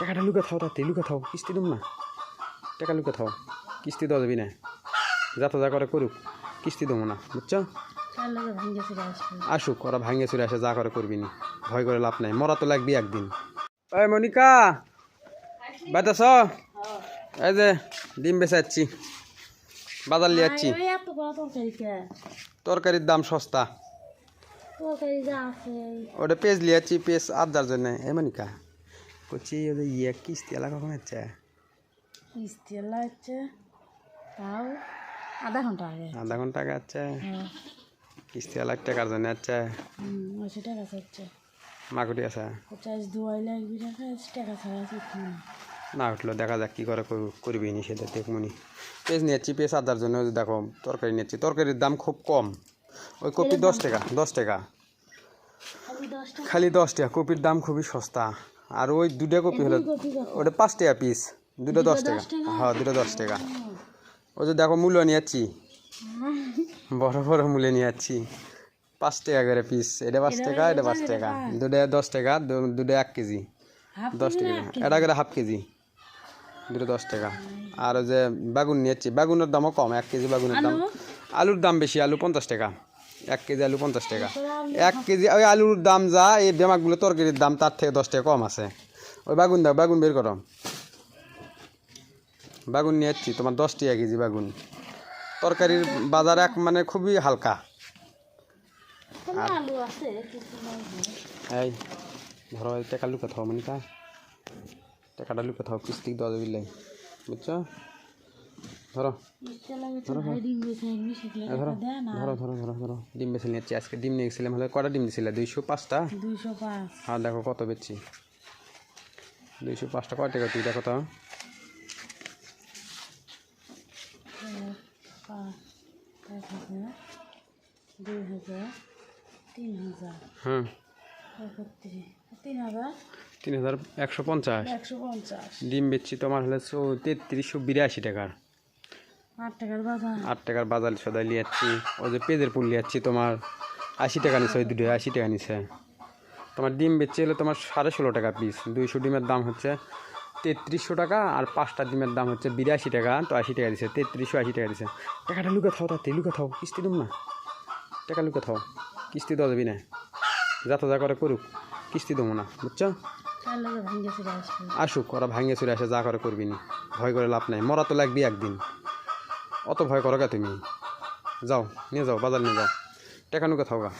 টাকাটা লুকা থাও, তাতে লুকা থাও, কিস্তি দেব না। টাকা লুকা থাও, কিস্তি দেওয়া যাবি না। যাতা যা করে করুক, কিস্তি দেবো না, বুঝছো? আসুক, ওরা ভাঙ্গে চুরে আসে, যা করে করবি নি, ভয় করে লাভ নাই, মরা তো লাগবি একদিন। ওই মনিকা বাইতাছ? এই যে ডিম বেচে যাচ্ছি, বাজার নিয়ে যাচ্ছি। তরকারির দাম সস্তা, ওটা পেঁয়াজ নিয়ে যাচ্ছি, পেঁয়াজ আদার জন্য। এই মনিকা করছি ওদের ইয়ে কিস্তি এলা কখন হচ্ছে? কিস্তি এলা হচ্ছে তাও আধা ঘন্টা আগে। আধা ঘন্টা আগে আছে কিস্তি এলা টাকার জন্য আছে। 80 টাকা হচ্ছে মাকুটি আছে, 50 দুয়াইলে 1 টাকা টাকা ছাড়া কিছু না। না উঠলো দেখা যাক কী করে করবি নি, সেটা দেখমনি। পেঁয়াজ নিয়েছি, পেঁয়াজ আদার জন্য দেখো তরকারি নিয়েছি, তরকারির দাম খুব কম। ওই কপি 10 টাকা, 10 টাকা, খালি 10 টাকা। কপির দাম খুবই সস্তা। আর ওই 2টা কপি হলো ওটা 5 টাকা পিস, 2টা 10 টাকা। হ্যাঁ 2টা 10 টাকা। ওই যে দেখো মূল্য নিয়ে যাচ্ছি, বড় বড় মূল্য নিয়ে যাচ্ছি, 5 টাকা করে পিস। এটা 5 টাকা, এটা 5 টাকা, 2টা 10 টাকা, 2টা 1 কেজি 10 টাকা, এটা করে হাফ কেজি, 2টা 10 টাকা। আর ওই যে বেগুন নিয়ে যাচ্ছি, বেগুনের দামও কম, 1 কেজি বেগুনের দাম। আলুর দাম বেশি, আলু 50 টাকা, 1 কেজি আলু 50 টাকা। 1 কেজি ওই আলুর দাম যা, এই বেমাকগুলো তরকারির দাম তার থেকে 10 টাকা কম আছে। ওই বেগুন দাও, বেগুন বের করো। বেগুন নিয়ে যাচ্ছি তোমার 10 টাকা কেজি বেগুন। তরকারির বাজার এক মানে খুবই হালকা। এই ধরো এই টাকা লুকা থাও মনিকা, টাকাটা লুকা থাও, কিস্তি দেওয়া যাবি লাই, বুঝছো? ধরো ধরো ধরো ধরো ধরো ধরো ধরো ডিম বেছে নিয়েছি আজকে। ডিম নিয়ে গেছিলাম, হলে কটা ডিম দিয়েছিলে? 205টা। 205। হ্যাঁ দেখো কত বেচছি, 205টা কয় টাকা তুই দেখো তো। 2000 3000 হ্যাঁ 3150 3150 ডিম বেচছি তোমার হলে 3382 টাকার। 8 টাকার বাজার, 8 টাকার বাজার সদাই নিয়ে যাচ্ছি। ওই যে পেঁয়াজের ফুল নিয়ে যাচ্ছি তোমার 80 টাকা নিচ্ছে, ওই 2টা 80 টাকা নিচ্ছে। তোমার ডিম বেচছি হলে তোমার 16.5 টাকা পিস। 200 ডিমের দাম হচ্ছে 3300 টাকা, আর 5টা ডিমের দাম হচ্ছে 82 টাকা, তো 80 টাকা দিচ্ছে, 3380 টাকা দিচ্ছে। টাকাটা লুকা থাও, তাতে লুকা থাও, কিস্তি দেব না। টাকা লুকা থাও, কিস্তি দেওয়া যাবি না। যাতা যা করে করুক, কিস্তি দেবো না, বুঝছো? আসুক, ওরা ভাঙ্গে চুরে আসে, যা করে করবি নি, ভয় করে লাভ নাই, মরা তো লাগবি একদিন। অত ভয় করো গা তুমি, যাও নিয়ে যাও, বাজার নিয়ে যাও, টাকা লুকা থাও গা।